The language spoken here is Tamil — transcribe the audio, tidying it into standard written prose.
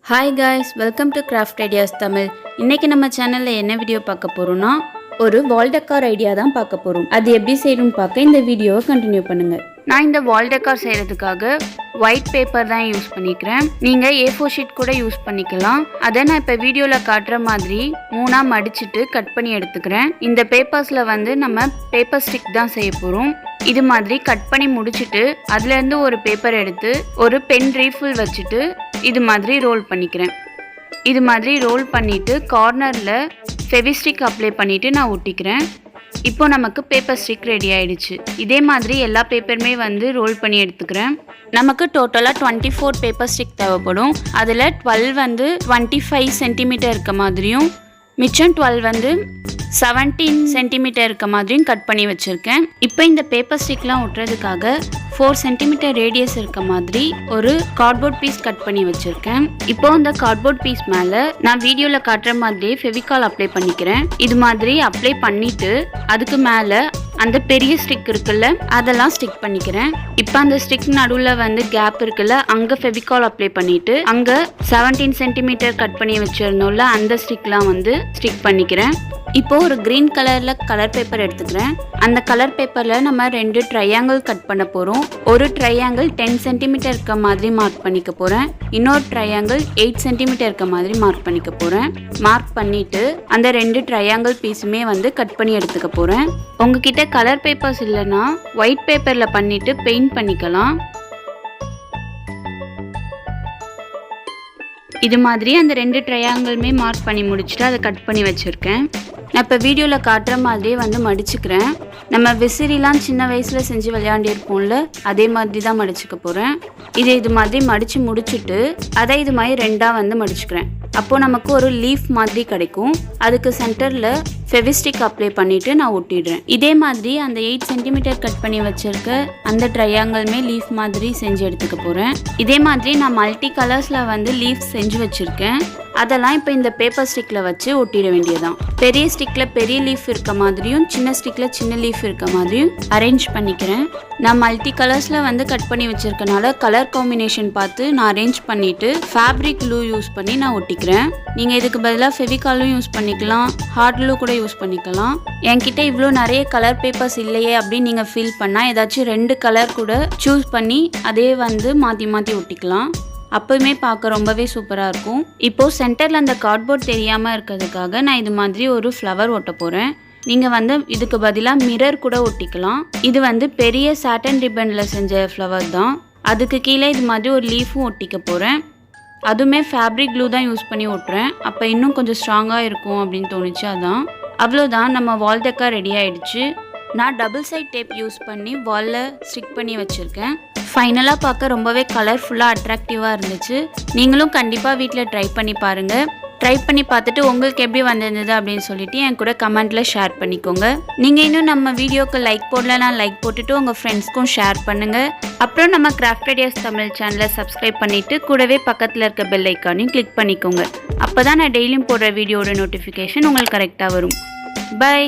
Hi guys, welcome to Craft Ideas Tamil. இன்னைக்கு நம்ம சேனல்ல என்ன வீடியோ பார்க்க போறோம்னா ஒரு வால் டெக்கார் ஐடியா தான் பார்க்க போறோம். அது எப்படி செய்யணும்னு பார்க்க இந்த வீடியோவை கண்டினியூ பண்ணுங்க. நான் இந்த வால் டெக்கார் செய்யறதுக்காக ஒயிட் பேப்பர் தான் யூஸ் பண்ணிக்கிறேன். நீங்க A4 ஷீட் கூட யூஸ் பண்ணிக்கலாம். அதை நான் இப்போ வீடியோல காட்டுற மாதிரி மூணா மடிச்சிட்டு கட் பண்ணி எடுத்துக்கிறேன். இந்த பேப்பர்ஸ்ல நம்ம பேப்பர் ஸ்டிக் தான் செய்ய போறோம். இது மாதிரி கட் பண்ணி முடிச்சிட்டு அதுல இருந்து ஒரு பேப்பர் எடுத்து ஒரு பென் ரீஃபில் வச்சுட்டு இது மாதிரி ரோல் பண்ணிக்கிறேன். இது மாதிரி ரோல் பண்ணிட்டு கார்னர்ல ஃபெவிஸ்டிக் அப்ளை பண்ணிட்டு நான் ஒட்டிக்கிறேன். இப்போ நமக்கு பேப்பர் ஸ்டிக் ரெடி ஆயிடுச்சு. இதே மாதிரி எல்லா பேப்பருமே ரோல் பண்ணி எடுத்துக்கிறேன். நமக்கு டோட்டலாக 24 பேப்பர் ஸ்டிக் தேவைப்படும். அதில் 12 25 சென்டிமீட்டர் இருக்க மாதிரியும் மிச்சம் 12 17 சென்டிமீட்டர் இருக்க மாதிரியும் கட் பண்ணி வச்சுருக்கேன். இப்போ இந்த பேப்பர் ஸ்டிக்லாம் ஒட்டுறதுக்காக 4 சென்டிமீட்டர் ரேடியஸ் இருக்க மாதிரி ஒரு கார்ட்போர்ட் பீஸ் கட் பண்ணி வச்சுருக்கேன். இப்போ இந்த கார்ட்போர்ட் பீஸ் மேலே நான் வீடியோவில் காட்டுற மாதிரியே ஃபெவிகால் அப்ளை பண்ணிக்கிறேன். இது மாதிரி அப்ளை பண்ணிவிட்டு அதுக்கு மேலே அந்த பெரிய ஸ்டிக் இருக்குல்ல அதெல்லாம் ஸ்டிக் பண்ணிக்கிறேன். இப்போ அந்த ஸ்டிக் நடுவில் கேப் இருக்குல்ல அங்கே ஃபெவிகால் அப்ளை பண்ணிவிட்டு அங்கே 17 சென்டிமீட்டர் கட் பண்ணி வச்சுருந்தோம்ல அந்த ஸ்டிக்லாம் ஸ்டிக் பண்ணிக்கிறேன். இப்போ ஒரு கிரீன் கலரில் கலர் பேப்பர் எடுத்துக்கிறேன். அந்த கலர் பேப்பரில் நம்ம 2 ட்ரையாங்கிள் கட் பண்ண போகிறோம். ஒரு ட்ரையாங்கிள் 10 சென்டிமீட்டர் இருக்க மாதிரி மார்க் பண்ணிக்க போகிறேன். இன்னொரு ட்ரையாங்கிள் 8 சென்டிமீட்டர் இருக்க மாதிரி மார்க் பண்ணிக்க போகிறேன். மார்க் பண்ணிவிட்டு அந்த 2 ட்ரையாங்கிள் பீஸுமே கட் பண்ணி எடுத்துக்க போகிறேன். உங்ககிட்ட கலர் பேப்பர்ஸ் இல்லைன்னா ஒயிட் பேப்பரில் பண்ணிவிட்டு பெயிண்ட் பண்ணிக்கலாம். இது மாதிரி அந்த 2 ட்ரையாங்கிளுமே மார்க் பண்ணி முடிச்சுட்டு அதை கட் பண்ணி வச்சுருக்கேன். நான் இப்போ வீடியோவில் காட்டுற மாதிரியே மடிச்சுக்கிறேன். நம்ம விசிறிலாம் சின்ன வயசில் செஞ்சு விளையாண்டிருப்போம்ல அதே மாதிரி தான் மடிச்சுக்க போகிறேன். இது மாதிரி மடித்து முடிச்சுட்டு அதை இது மாதிரி 2ஆக மடிச்சுக்கிறேன். அப்போது நமக்கு ஒரு லீஃப் மாதிரி கிடைக்கும். அதுக்கு சென்டரில் ஃபெவிஸ்டிக் அப்ளை பண்ணிவிட்டு நான் ஒட்டிடுறேன். இதே மாதிரி அந்த 8 சென்டிமீட்டர் கட் பண்ணி வச்சுருக்க அந்த ட்ரையாங்கிளுமே லீஃப் மாதிரி செஞ்சு எடுத்துக்க போகிறேன். இதே மாதிரி நான் மல்டி கலர்ஸில் லீஃப் செஞ்சு வச்சுருக்கேன். அதெல்லாம் இப்போ இந்த பேப்பர் ஸ்டிக்கில் வச்சு ஒட்டிட வேண்டியதான். பெரிய ஸ்டிக்கில் பெரிய லீஃப் இருக்க மாதிரியும் சின்ன ஸ்டிக்கில் சின்ன லீஃப் இருக்க மாதிரியும் அரேஞ்ச் பண்ணிக்கிறேன். நான் மல்டி கலர்ஸில் கட் பண்ணி வச்சுருக்கனால கலர் காம்பினேஷன் பார்த்து நான் அரேஞ்ச் பண்ணிவிட்டு ஃபேப்ரிக் க்ளூ யூஸ் பண்ணி நான் ஒட்டிக்கிறேன். நீங்கள் இதுக்கு பதிலாக ஃபெவிகாலும் யூஸ் பண்ணிக்கலாம், ஹார்ட் க்ளூ கூட யூஸ் பண்ணிக்கலாம். என்கிட்ட இவ்வளோ நிறைய கலர் பேப்பர்ஸ் இல்லையே அப்படின்னு நீங்கள் ஃபீல் பண்ணால் ஏதாச்சும் 2 கலர் கூட சூஸ் பண்ணி அதே மாற்றி மாற்றி ஒட்டிக்கலாம். அப்போயுமே பார்க்க ரொம்பவே சூப்பராக இருக்கும். இப்போது சென்டரில் அந்த கார்ட்போர்ட் தெரியாமல் இருக்கிறதுக்காக நான் இது மாதிரி ஒரு ஃப்ளவர் ஒட்ட போகிறேன். நீங்கள் இதுக்கு பதிலாக மிரர் கூட ஒட்டிக்கலாம். இது பெரிய சாட்டன் ரிப்பனில் செஞ்ச ஃப்ளவர் தான். அதுக்கு கீழே இது மாதிரி ஒரு லீஃபும் ஒட்டிக்க போகிறேன். அதுவுமே ஃபேப்ரிக் க்ளூ தான் யூஸ் பண்ணி ஒட்டுறேன். அப்போ இன்னும் கொஞ்சம் ஸ்ட்ராங்காக இருக்கும் அப்படின்னு தோணுச்சு. அதான் அவ்வளோதான், நம்ம வால் டெக்கார் ரெடி ஆகிடுச்சு. நான் டபுள் சைட் டேப் யூஸ் பண்ணி வாலில் ஸ்டிக் பண்ணி வச்சுருக்கேன். ஃபைனலாக பார்க்க ரொம்பவே கலர்ஃபுல்லாக அட்ராக்டிவாக இருந்துச்சு. நீங்களும் கண்டிப்பாக வீட்டில் ட்ரை பண்ணி பாருங்கள். ட்ரை பண்ணி பார்த்துட்டு உங்களுக்கு எப்படி வந்திருந்தது அப்படின்னு சொல்லிட்டு என் கூட கமெண்ட்டில் ஷேர் பண்ணிக்கோங்க. நீங்கள் இன்னும் நம்ம வீடியோக்கு லைக் போடலன்னா லைக் போட்டுட்டு உங்கள் ஃப்ரெண்ட்ஸ்க்கும் ஷேர் பண்ணுங்கள். அப்புறம் நம்ம கிராஃப்ட் ஐடியாஸ் தமிழ் சேனலை சப்ஸ்கிரைப் பண்ணிவிட்டு கூடவே பக்கத்தில் இருக்க பெல் ஐக்கானையும் கிளிக் பண்ணிக்கோங்க. அப்போ தான் நான் டெய்லியும் போடுற வீடியோட நோட்டிஃபிகேஷன் உங்களுக்கு கரெக்டாக வரும். பை.